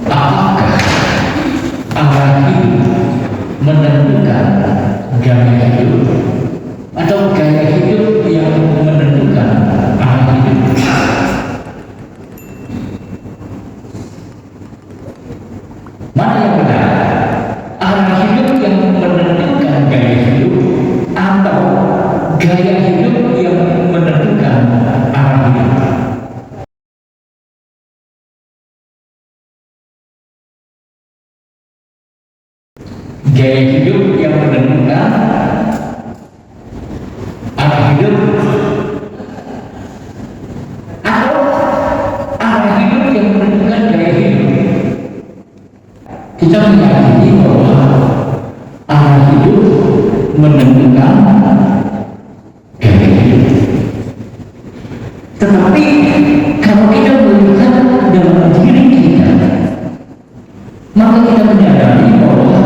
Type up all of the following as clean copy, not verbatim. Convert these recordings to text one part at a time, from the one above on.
Apakah arah hidup menentukan gaya hidup atau gaya hidup yang menentukan arah hidup? Mana yang benar? Arah hidup yang menentukan gaya hidup atau gaya hidup yang menentukan arah hidup? Gaya hidup yang menentukan arah hidup atau arah hidup yang menentukan gaya hidup? Kita meyakini bahwa arah hidup menentukan gaya hidup. Tetapi kalau kita melihat dalam diri kita, maka kita menyadari bahwa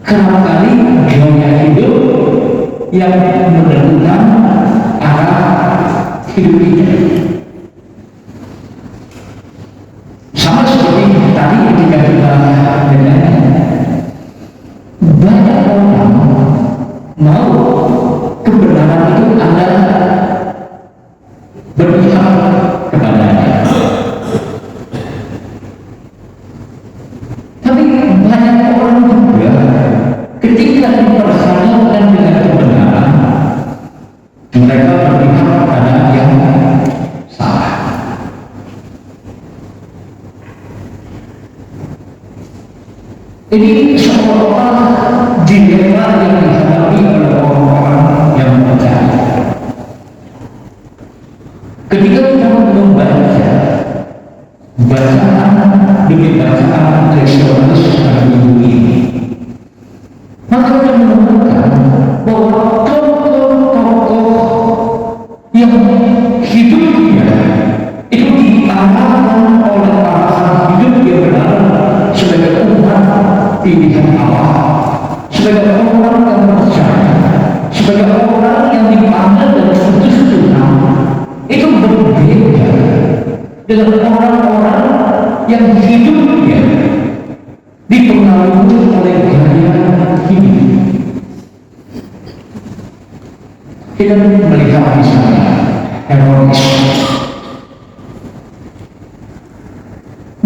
kerap kali gaya hidup yang menentukan arah hidup kita. Sama seperti tadi ketika kita dengar, banyak orang mau kebenaran itu Anda berpihak kepadanya. Tapi banyak orang juga ketika diperhadapkan dengan kebenaran, mereka berpihak pada yang salah. Ini seolah-olah dilema yang dihadapi oleh orang-orang yang percaya. Ketika kita membaca bacaan demi bacaan Kristus pada minggu ini, maka kita menemukan bahwa tokoh-tokoh yang hidupnya itu diarahkan oleh arahan hidup yang benar sebagai umat pilihan Allah, sebagai orang yang percaya, sebagai orang yang dipanggil dan diutus Tuhan, itu berbeda dengan orang-orang yang hidupnya dipengaruhi oleh gaya hidup. Kita melihat misalnya Herodes,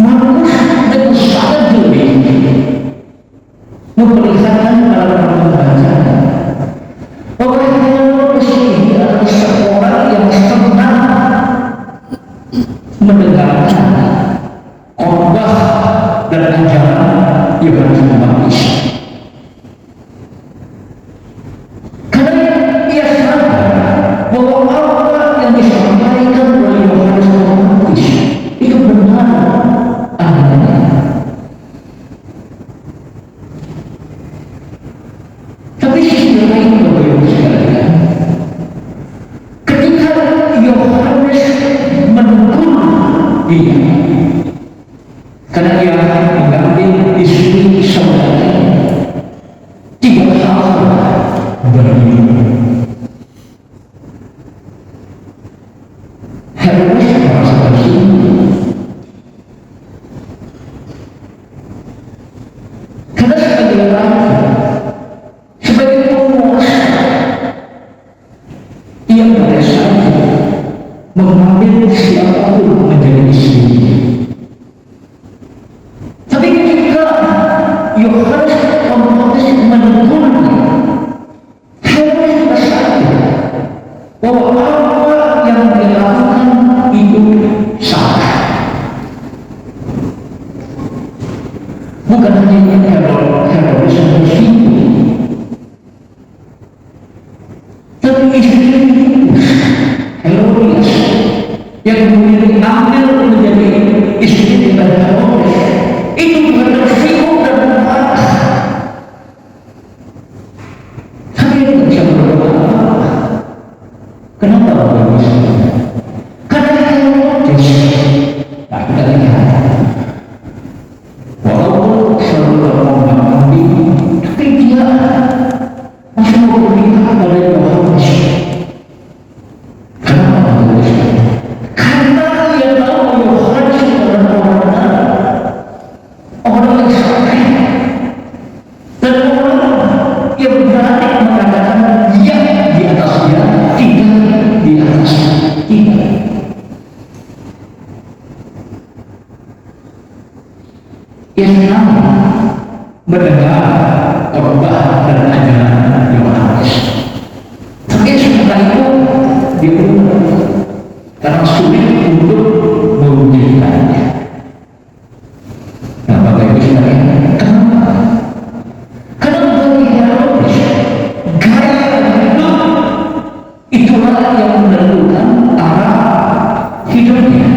Markus dengan sangat jeli memperlihatkan pada pembaca bahwa Herodes ini adalah seorang yang senang mendengarkan khotbah dan ajaran Yohanes Pembaptis. Karena ia sadar bahwa apa yang disampaikan oleh Yohanes Pembaptis itu benar adanya. Tapi sisi lain Bapak Ibu sekalian, ketika Yohanes menegur dia karena dia mengambil istri saudaranya, tidak salah bagi Herodes merasa tersinggung karena sebagai raja, sebagai penguasa, ia boleh saja mengambil siapapun menjadi istrinya. Tapi ketika Yohanes Pembaptis menegurnya, Herodes bersadar bahwa apa yang dilakukan itu salah. Bukan hanya Herodes tersinggung, tapi istri Herodias yang kemudian diambil menjadi istri dari Herodes itu juga tersinggung dan marah. Tapi itu bisa berbuat apa? Kenapa Bapak Ibu? Karena Herodes, nah kita lihat, walaupun selalu berkombang-ambing yang senang mendengar khotbah dan ajaran Yohanes. Tapi setelah itu diurut karena sulit untuk mewujudkannya. Nah, Bapak Ibu sekalian, kenapa? Karena bagi Herodes, gaya hidup itulah yang menentukan arah hidupnya.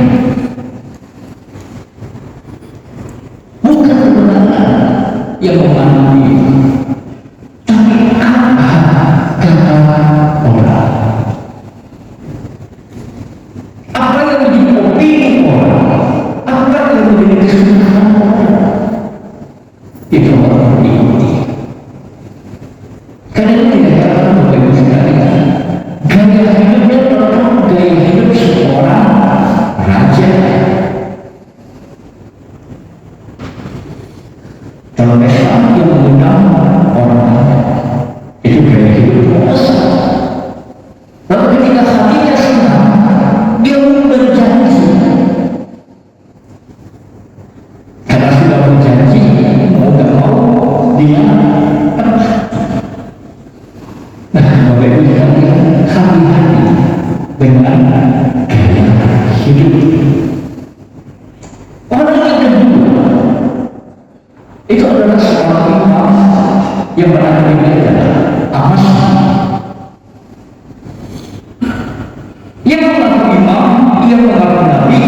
Bukan kebenaran yang memandu, tapi apa kata orang. Apa yang menjadi opini orang, apa yang menjadi kesukaan orang, itu orang diikuti. Karena itu tidak heran Bapak Ibu sekalian, gaya hidupnya adalah gaya hidup seorang raja. Kalau Islam yang mengundang orang itu gaya hidup biasa. Lalu ketika hatinya senang, dia berjanji. Karena sudah berjanji, mau gak mau dia tepat. Nah, Bapak Ibu sekalian, hati-hati dengan gaya hidup. Orang yang kedua itu adalah seorang imam yang berada di Medan, Amasya. Ia mengaku imam, ia mengaku nabi.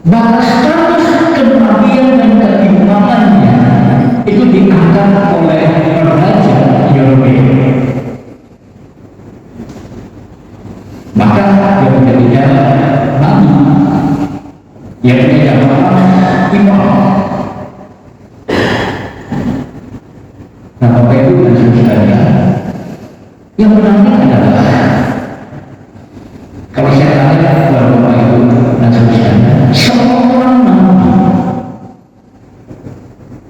Bahkan status kenabian dan keimamannya itu diangkat oleh Raja Herodes. Maka dia menjadi nabi, ia menjadi imam. Nah, Bapak Ibu dan saudara, yang menarik adalah kalau saya tanya kepada Bapak Ibu dan saudara, seorang nabi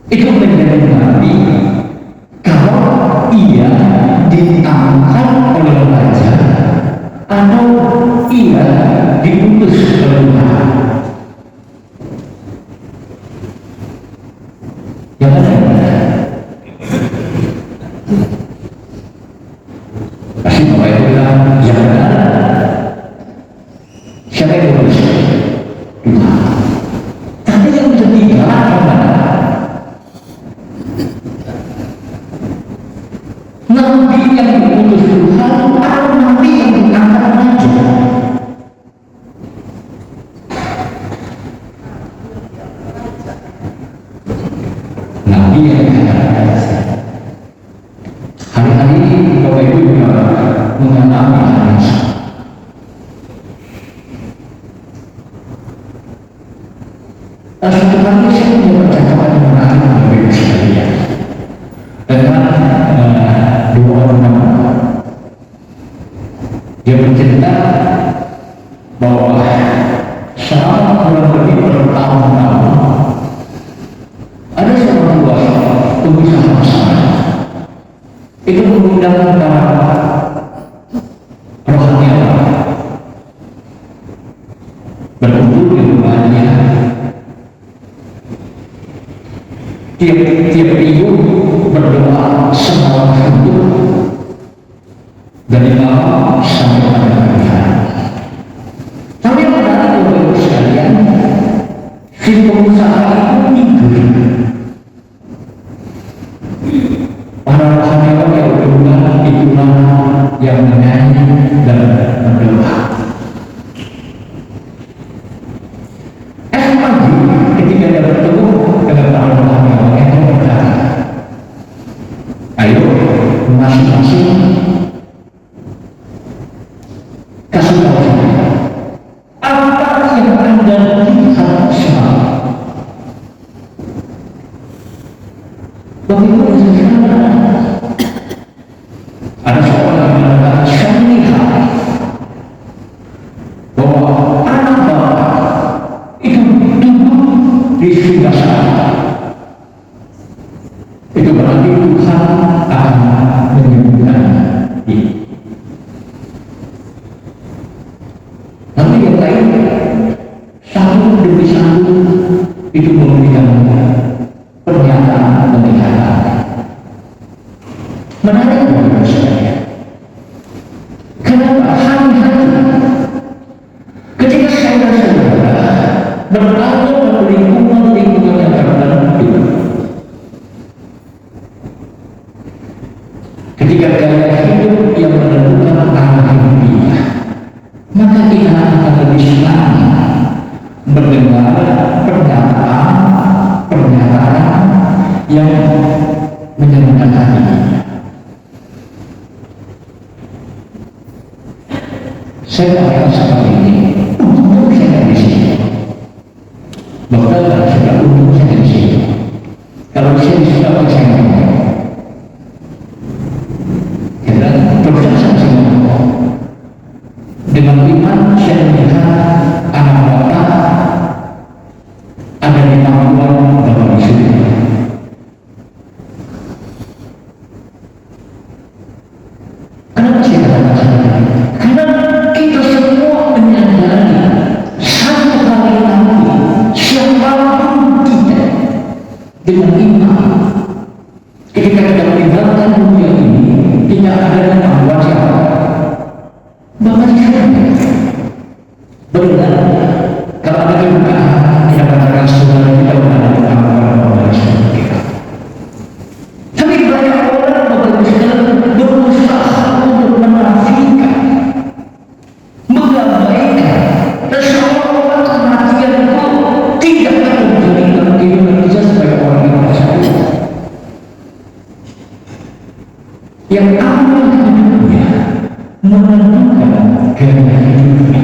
itu menjadi nabi kalau ia diangkat oleh raja atau ia diutus oleh Tuhan. Yang mana? Kasih Bapak Ibu bilang, yang benar. Siapa yang berulis? Tuhan. Tapi yang ketiga apa? Nabi yang diutus Tuhan atau nabi yang diangkat raja? Nabi yang diangkat raja. Hari-hari ini Bapak Ibu juga mengalami hal yang sama. Suatu kali saya punya percakapan yang menarik Bapak Ibu sekalian dengan dua orang teman. Dia bercerita bahwa selama kurang lebih bertahun-tahun ada seorang buah pengusaha besar itu mengundang para rohaniawan berkumpul di rumahnya. Tiap minggu berdoa semalam hidup dari malam sampai pada pagi hari. Tapi yang menarik Bapak Ibu sekalian, si pengusaha itu tidur. Para rohaniawan yang berdoa itulah yang menyanyi dan berdoa. Pagi ketika dia bertemu dengan para rohaniawan yang berkata, ayo masing-masing kasih tahu saya apa yang Anda lihat semalam. Begitu ada seorang yang mengatakan, saya melihat bahwa anak bapak itu duduk di sebelah sana itu memberikan pernyataan pernyataan menarik bagi saya. Kenapa hari-hari ketika saudara-saudara berada dalam lingkungan yang tertentu, ketika gaya hidup yang menentukan arah hidupnya, maka kita akan lebih senang mendengar pernyataan yang menyenangkan hatinya. Saya akan seperti ini, untung saya di sini. Bahkan saya untung saya di sini. Kalau saya di sini apa saya ngomong? Karena berjasa saya ngomong. Dengan iman saya melihat anak bapak ada di pangkuan dalam surga. Kenapa saya katakan seperti ini? Karena kita semua menyadari satu hari nanti siapapun kita dengan iman ketika kita meninggalkan dunia ini tidak ada yang membuat siapa Bapak di surga. Benar, kalau ada kebukaan kita katakan saudara kita berada di pangkuan Bapak di surga. Tapi banyak orang Bapak di surga berusaha untuk menafikan, mengabaikan, dan seolah-olah kematian itu tidak akan menjadi dalam kehidupan kita sebagai orang yang percaya. Yang amal hidupnya menentukan gaya hidupnya.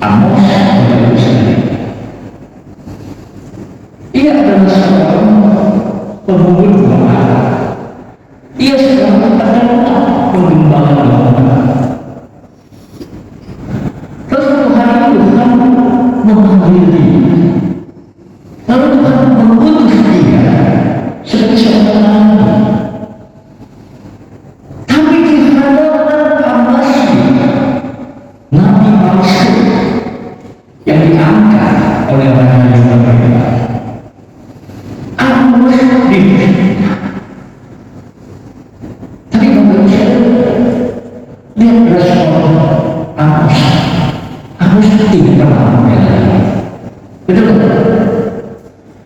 Amos Bapak sekalian, ia adalah seorang pemungut doa. Ia seorang penggembala doa. Terus Tuhan memanggil dia. Lalu Tuhan mengutus dia sebagai seorang nabi. Tapi di hadapan Amasya, nabi palsu yang diangkat oleh Raja yang berbeda, Amos difitnah. Tapi Bapak saya lihat respon Amos. Amos tidak pernah membela. Betul?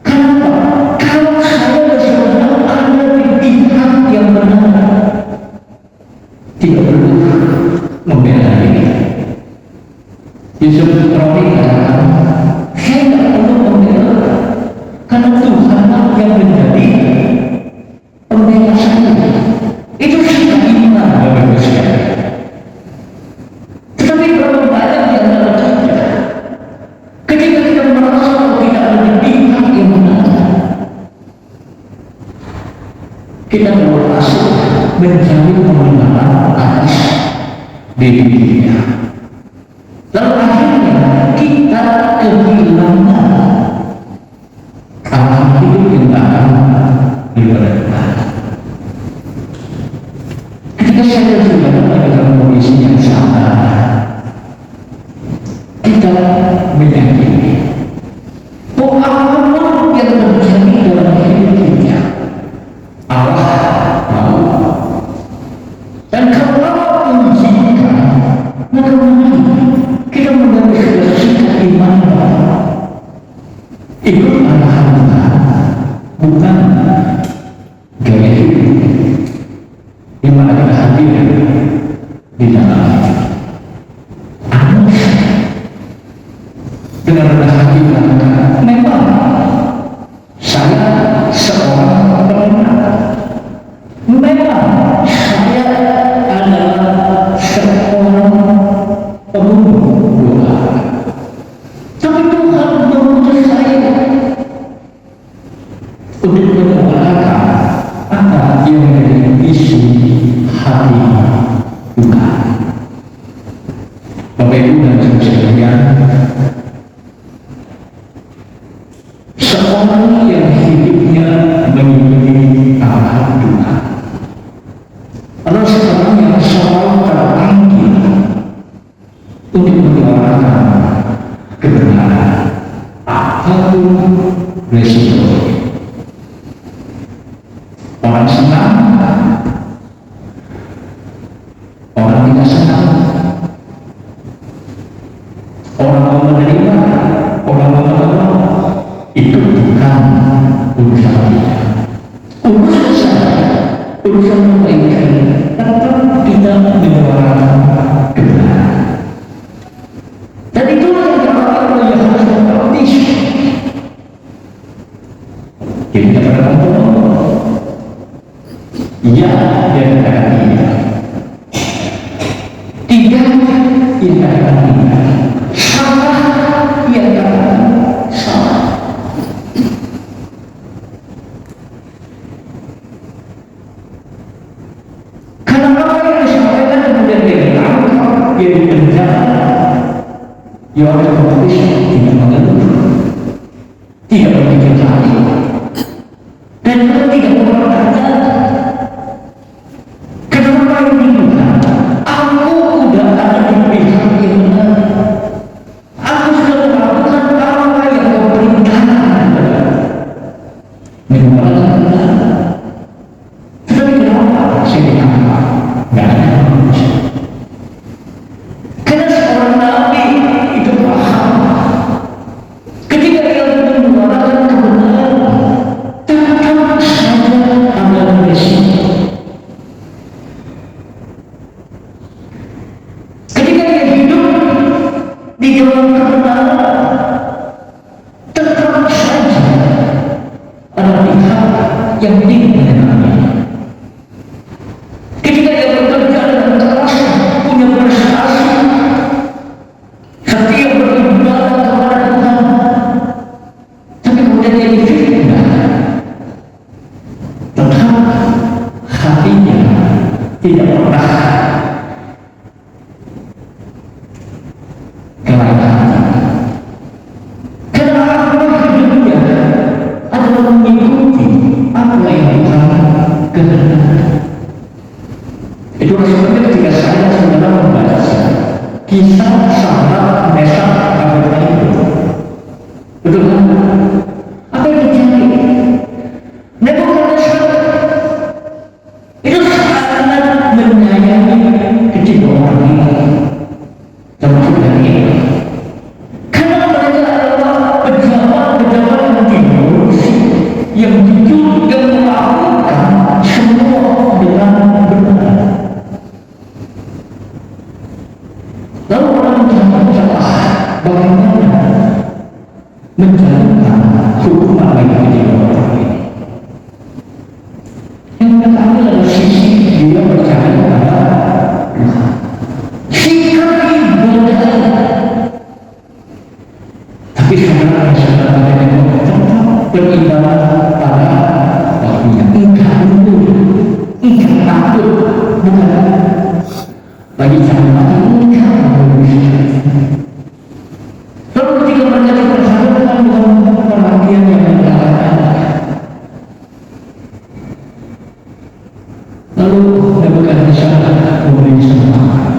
Kenapa? Kalau saya bersaudara ada di pihak yang benar, tidak perlu membela diri. Yusuf Romi katakan, saya tidak perlu membela karena Tuhan yang menjadi pembela saya. Itu sikap iman Bapak sekalian. Tetapi berapa banyak di antara kita ketika kita merasa kita ada di pihak yang benar, kita berhasil mencari kebenaran atas dirinya. Lalu akhirnya kita kehilangan arah hidup yang akan diperlukan. Ketika saya sudah dalam kondisi yang sama, kita meyakini bahwa apapun yang terjadi dalam hidupnya Allah tahu. Dan kalau jika maka mari kita mengambil sebuah sikap iman ikut arahan Tuhan, bukan gaya hidup di mana kita hadir di dalam Amos dengan rendah hati mengatakan, memang saya seorang pemenang, memang saya adalah seorang pemungut doa, tapi Tuhan mengutus saya untuk mendoakan apa yang menjadi isi hati Tuhan. Bapak Ibu dan saudara sekalian, seorang yang hidupnya mengikuti arahan Tuhan adalah seorang yang selalu terpanggil untuk ia katakan benar, salah ia katakan salah. Karena apa yang disampaikan kemudian dia ditangkap, dia dipenjara, dia oleh polisi tidak mengeluh, tidak berpikir lagi, dan juga tidak berkata. Kenapa ini bukan? Aku udah ada di pihak yang benar. Aku sudah melakukan apa yang kau perintahkan. Memang benar. Tetapi kenapa saya ditangkap? Tidak ada manusia. Karena seorang nabi itu paham. Ketika dia menyuarakan kebenaran, tetap saja ada resiko. Ketika dia hidup di dalam kebenaran, tetap saja ada pihak yang ingin menyenangnya. Ketika dia bekerja dengan keras, punya prestasi, setia beribadah kepada Tuhan, tapi kemudian dia difitnah, tetap hatinya tidak pernah kelainan. Karena akhirnya hidupnya adalah mengikuti apa yang Tuhan kehendaki. Itulah sebabnya ketika saya saudara membaca kisah sahabat Mesak Abednego, betul kan? Apa yang terjadi? Nebukadnezar itu sangat menyayangi ketiga orang ini, termasuk dari ini. Karena mereka adalah pejabat-pejabat yang diurusi, yang jujur, yang melakukan semua dengan benar. Lalu orang salah bagaimana menjalankan hukuman bagi ketiga orang ini? Yang pertama adalah sisi dia percaya kepada Tuhan. Sikap ibadah. Tapi saudara tetap beribadah pada waktunya. Enggak mundur, enggak takut, bukan lagi jangan mati, enggak mundur. Lalu ketika terjadi persahabatan dengan perhatian yang mengalahkan, lalu Nebukadnezar memberi semangat.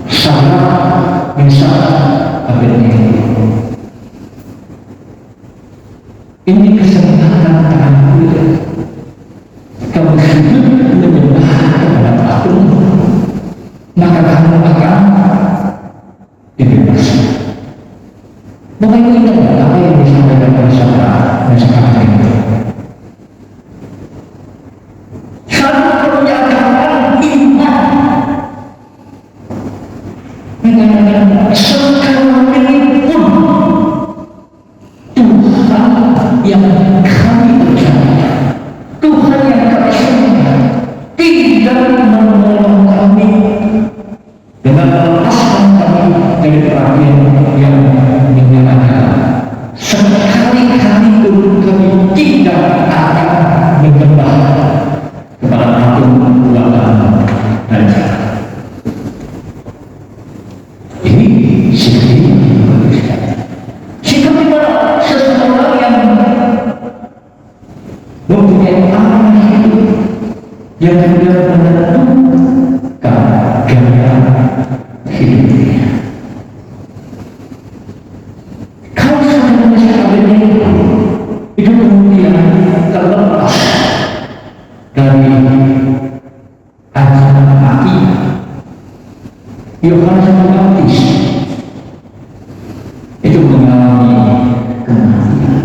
Sahabat Mesak Abednego, ini kesempatan terakhir kamu hidup menyembah kepada Tuhan, maka kamu akan dibebaskan. Bapak Ibu ingat apa yang disampaikan oleh sahabat Mesak Abednego? Satu pernyataan iman mengatakan sekarang ini pun Tuhan yang kami percaya, Tuhan yang kami sembah, tidak menolong kami dengan melepaskan kami dari perapian yang menyala-nyala. Sekali-kali pun kami tidak akan menyembah kepada patung buatan raja. Ini sikap dimana seseorang yang mempunyai arah hidup yang sudah menentukan gaya hidupnya. Kalau saudara Mesak Abednego itu kemudian terlepas dari ancaman mati, Yohanes Pembaptis itu mengalami kematian.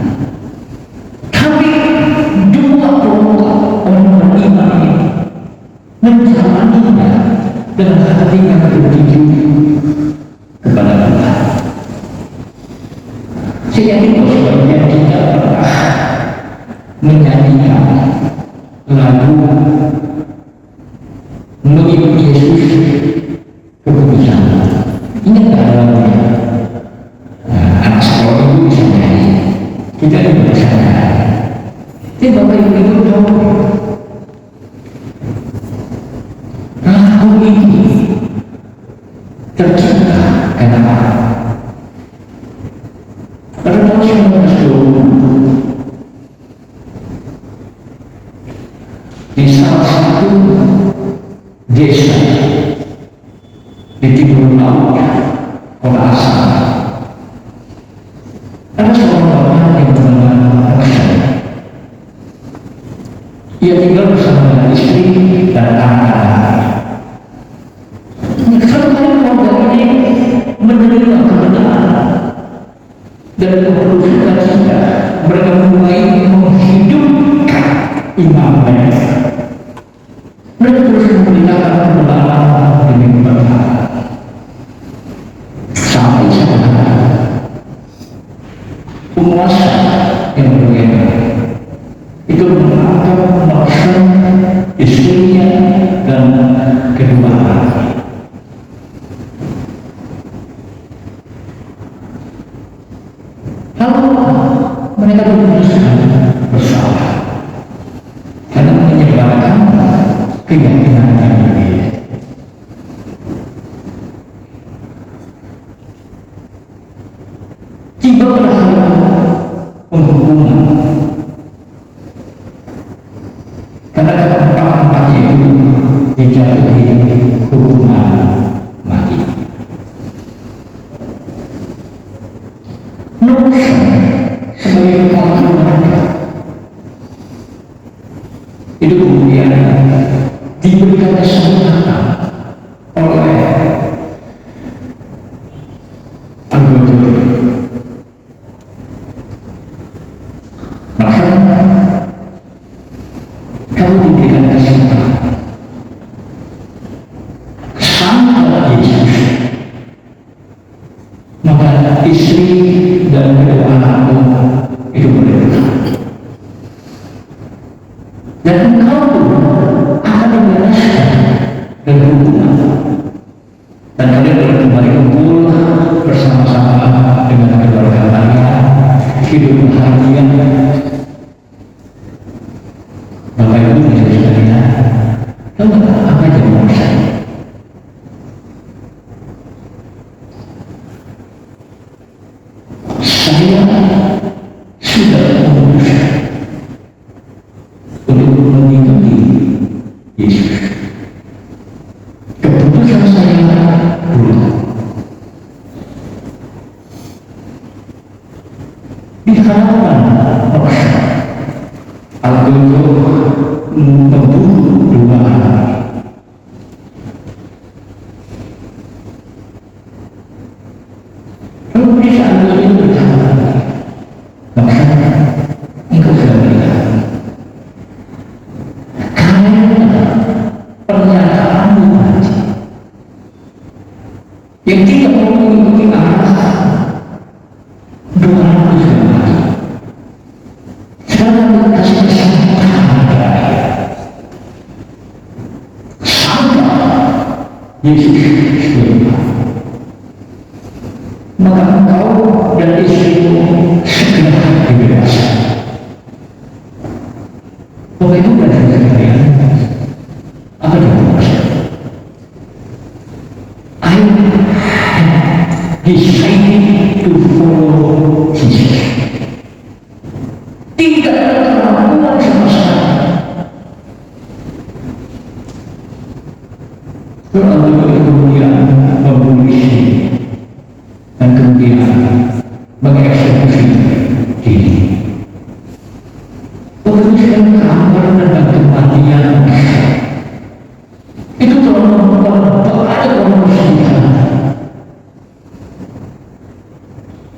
Tapi dua kelompok orang beriman ini menjalaninya dengan hati yang tertuju kepada Tuhan. Saya yakin bahwa kita pernah menyanyikan lagu dan penuh sukacita mereka mulai menghidupkan imam mereka. Mereka terus memberitakan kebenaran demi kebenaran sampai sekarang penguasa yang berbeda itu menangkap maksud istrinya dan kedua anaknya. Lalu mereka memutuskan bersalah karena menyebarkan keyakinan yang berbeda. Tiba pada hari penghukuman karena keempat-empatnya itu dijatuhi hukuman mati. Nixon sebagai pelaku mereka itu kemudian diberikan kesempatan oleh anggota maka kamu diberikan kesempatan sama Yesus, maka istri dan kedua anakmu itu merdeka dan engkau akan dibebaskan dari hukuman dan kalian boleh kembali kumpul bersama-sama dengan keluarga kalian hidup bahagia. Bapak Ibu bisa sekalian, tahu apa jadi maksud? Saya sudah memutuskan untuk mengikuti Yesus. Keputusan saya bulat. Di hadapan paksa, aku membunuh dua anak. Lalu di saat itu berkata, maka engkau sudah melihat karena pernyataanmu mati yang tidak mau mengikuti arahan dua anakku sudah mati. Sekarang aku kasih kesempatan terakhir sampai Yesus sudah, maka engkau dan istrimu segera dibebaskan. Bapak Ibu dan saudara sekalian, apa yang maksud? I decided to follow Jesus. Tidak ada keraguan sama sekali. Lalu kemudian membunuh istri dan kemudian mengeksekusi diri. Pengusiran keamanan dan kematian itu telah membuat banyak orang bersedih.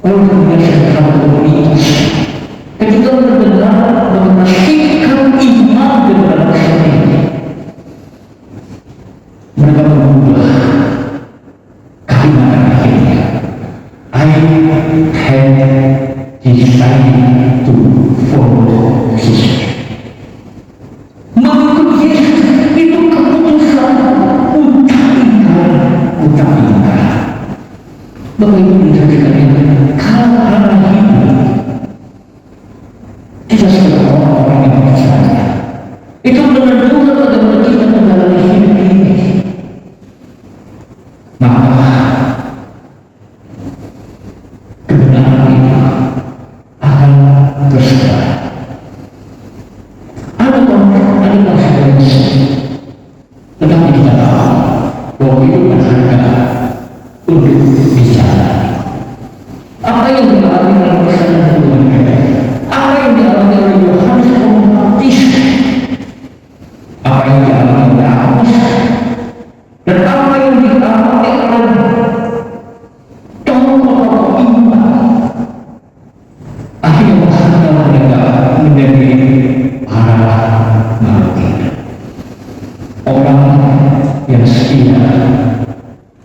Oleh kemudian sekarang komunitas ketika mendengar bagaimana sikap iman generasi ini, mereka mengubah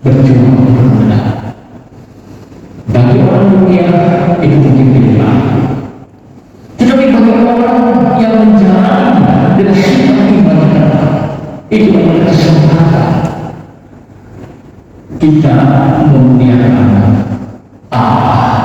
berjuang untuk benar. Bagi orang dunia itu mungkin tidak, tetapi bagi orang yang menjalani dengan sifat iman itu adalah kesempatan kita memuliakan Allah.